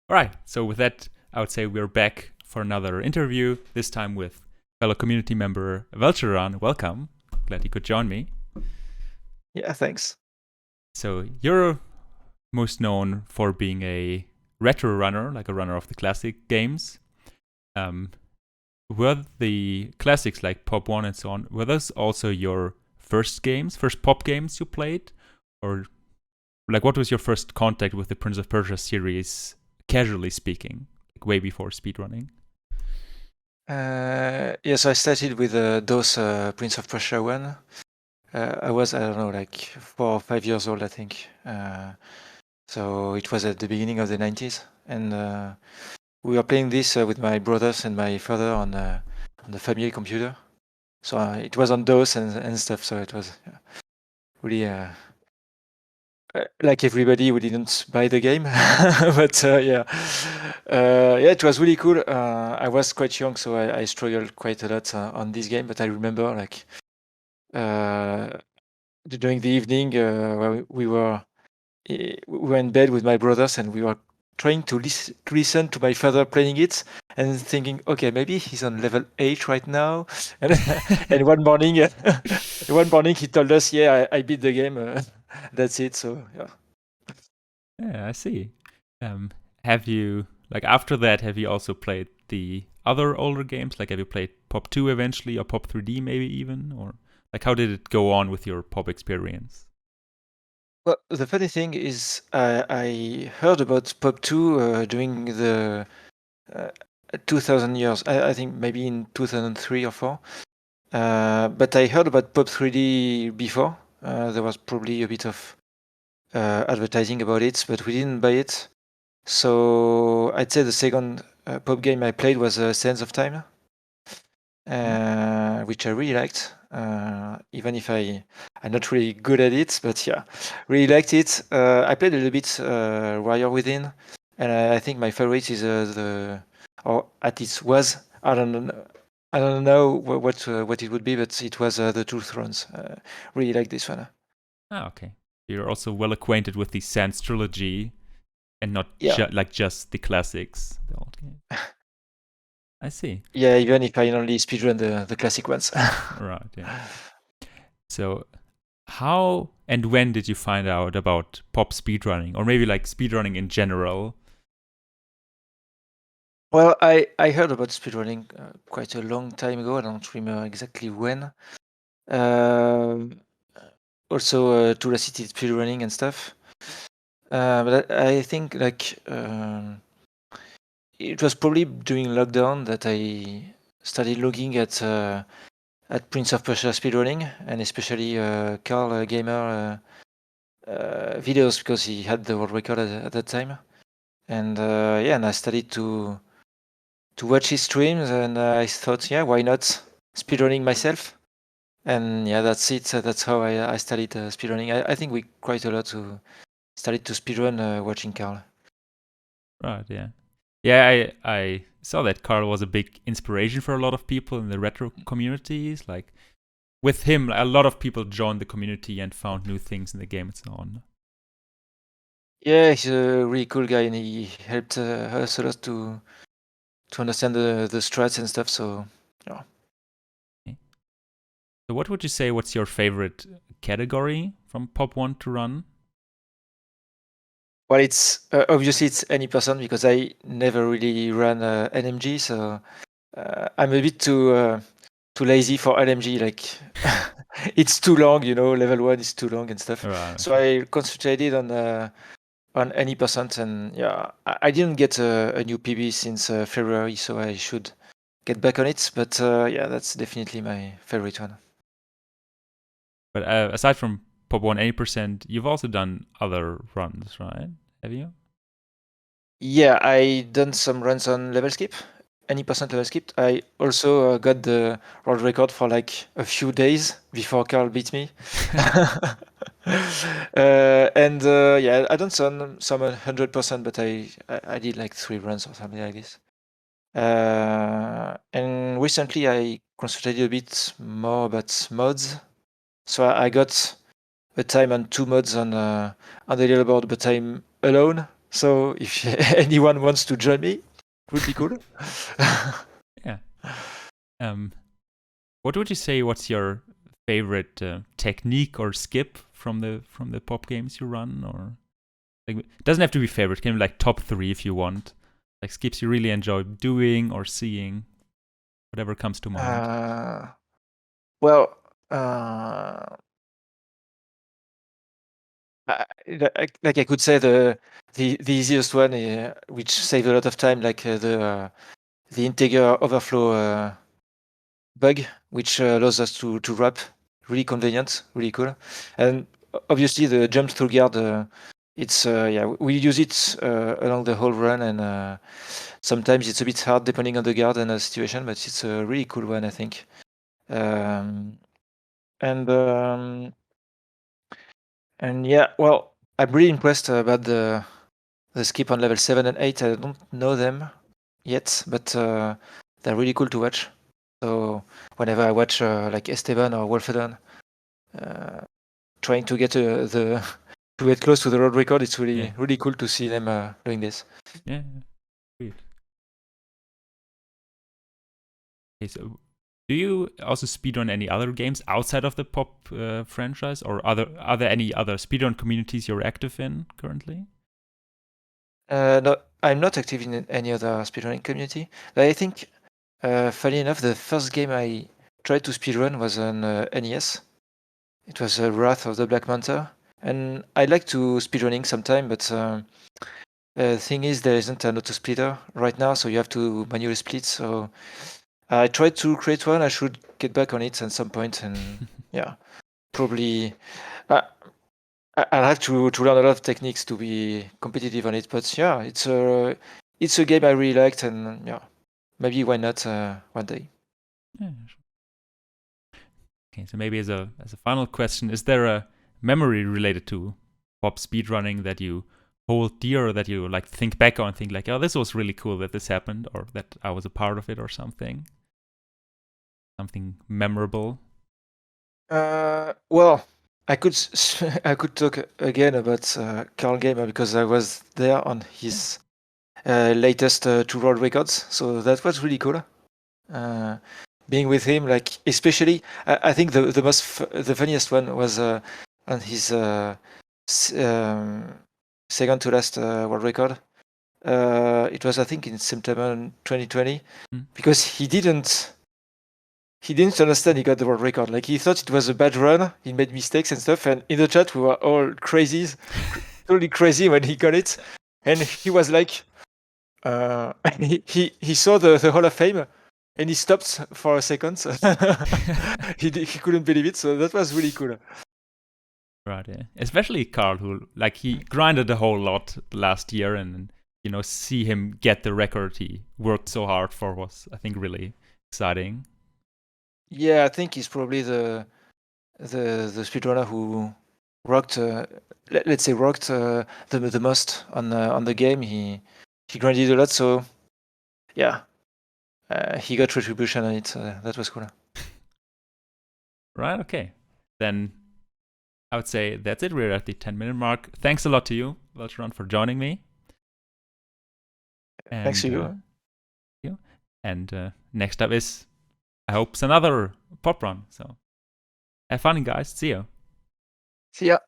All right. So with that, I would say we're back for another interview. This time with fellow community member velcheran. Welcome. Glad you could join me. Yeah, thanks. So you're most known for being a retro runner, like a runner of the classic games. Um, were the classics like Pop One and so on? Were those also your first games, first pop games you played, or like what was your first contact with the Prince of Persia series? Casually speaking, like way before speedrunning. Yeah, so I started with DOS Prince of Persia 1. I was, I don't know, like 4 or 5 years old, I think. So it was at the beginning of the 90s. And we were playing this with my brothers and my father on the family computer. So it was on DOS and stuff. So it was really like everybody, we didn't buy the game, but yeah, it was really cool. I was quite young, so I struggled quite a lot on this game. But I remember like during the evening, where we were in bed with my brothers, and we were trying to listen to my father playing it, and thinking, okay, maybe he's on level 8 right now. And and one morning, one morning he told us, yeah, I beat the game. That's it. So yeah. Yeah, I see. Um, have you like after that? Have you also played the other older games? Like, have you played Pop 2 eventually, or Pop 3D maybe even, or like how did it go on with your Pop experience? Well, the funny thing is, I heard about Pop 2 during the uh, 2000 years. I think maybe in 2003 or 4. But I heard about Pop 3D before. There was probably a bit of advertising about it, but we didn't buy it. So I'd say the second Pop game I played was Sands of Time, Hmm? which I really liked, even if I'm not really good at it. But yeah, really liked it. I played a little bit Warrior Within, and I think my favorite is or at least was, I don't know what it would be, but it was the Two Thrones. Really like this one. Ah, okay. You're also well acquainted with the Sans trilogy and not Yeah, like just the classics. The old game. I see. yeah. Even if I only speedrun the classic ones. Right. Yeah. So, how and when did you find out about pop speedrunning, or maybe like speedrunning in general? Well, I heard about speedrunning quite a long time ago. I don't remember exactly when. Um, Also, Tula City speedrunning and stuff. But I think like it was probably during lockdown that I started looking at Prince of Persia speedrunning, and especially Karl Gamer videos, because he had the world record at that time. And yeah, and I started to watch his streams, and I thought, yeah, why not speedrunning myself? And yeah, that's it. That's how I started speedrunning. I think we quite a lot to started to speedrun watching Karl. Right. Yeah. Yeah. I saw that Karl was a big inspiration for a lot of people in the retro communities. Like with him, a lot of people joined the community and found new things in the game and so on. Yeah, he's a really cool guy, and he helped us a lot to understand the strats and stuff. So yeah. Okay. So, what would you say? What's your favorite category from Pop One to run? Well, it's obviously it's any person, because I never really ran NMG, so I'm a bit too lazy for LMG. Like it's too long, level 1 is too long and stuff. Right. So Okay. I concentrated on any percent, and yeah, I didn't get a new PB since February, so I should get back on it. But yeah, that's definitely my favorite one. But aside from Pop One 80%, you've also done other runs, right? Have you? Yeah, I done some runs on level skip, any percent level skipped. I also got the world record for like a few days before Carl beat me. And yeah, I done some 100%, but I did like 3 runs or something like this. And recently I concentrated a bit more about mods. So I got a time on 2 mods on the leaderboard, but I'm alone. So if anyone wants to join me, it would be cool. Yeah. What would you say? What's your favorite technique or skip from the pop games you run? Or like, it doesn't have to be favorite. It can be like top 3 if you want. Like skips you really enjoy doing or seeing, whatever comes to mind. Well, uh, like I could say the easiest one, which saved a lot of time, like the integer overflow bug, which allows us to wrap. Really convenient, really cool. And obviously the jump through guard, it's we use it along the whole run, and sometimes it's a bit hard depending on the guard and the situation, but it's a really cool one, I think. And yeah, well, I'm really impressed about the skip on level 7 and 8. I don't know them yet, but they're really cool to watch. So whenever I watch like Esteban or Wolfedon trying to get to get close to the world record, it's really cool to see them doing this. Yeah, great. Okay, so do you also speedrun any other games outside of the Pop franchise, or are there any other speedrun communities you're active in currently? No, I'm not active in any other speedrunning community. But I think, funny enough, the first game I tried to speedrun was on NES. It was Wrath of the Black Manta, and I like to speedrunning sometime, but the thing is there isn't an auto splitter right now, so you have to manually split. So I tried to create one. I should get back on it at some point, and yeah, probably. I'll have to learn a lot of techniques to be competitive on it, but yeah, it's a game I really liked, and yeah, maybe why not one day. Yeah, sure. Okay, so maybe as a final question, is there a memory related to pop speedrunning that you hold dear, or that you like think back on, think like, oh, this was really cool that this happened, or that I was a part of it, or something memorable? Well, I could I could talk again about Karl Gamer because I was there on his latest two world records, so that was really cool. Being with him, like especially, I think the funniest one was on his second to last world record. It was, I think, in September 2020, because he didn't understand he got the world record. Like, he thought it was a bad run. He made mistakes and stuff. And in the chat, we were all crazies, totally crazy when he got it. And he was like, he saw the Hall of Fame, and he stopped for a second. He couldn't believe it. So that was really cool. Right, yeah. Especially Karl, who like he grinded a whole lot last year, and see him get the record he worked so hard for was, I think, really exciting. Yeah, I think he's probably the speedrunner who rocked, let's say, rocked the most on the game. He grinded a lot, so yeah, he got retribution on it. So that was cool. Right. Okay. Then I would say that's it. We're at the 10-minute mark. Thanks a lot to you, velcheran, for joining me. And, thanks to you. And next up is, I hope, another pop run. So have fun, guys. See ya. See ya.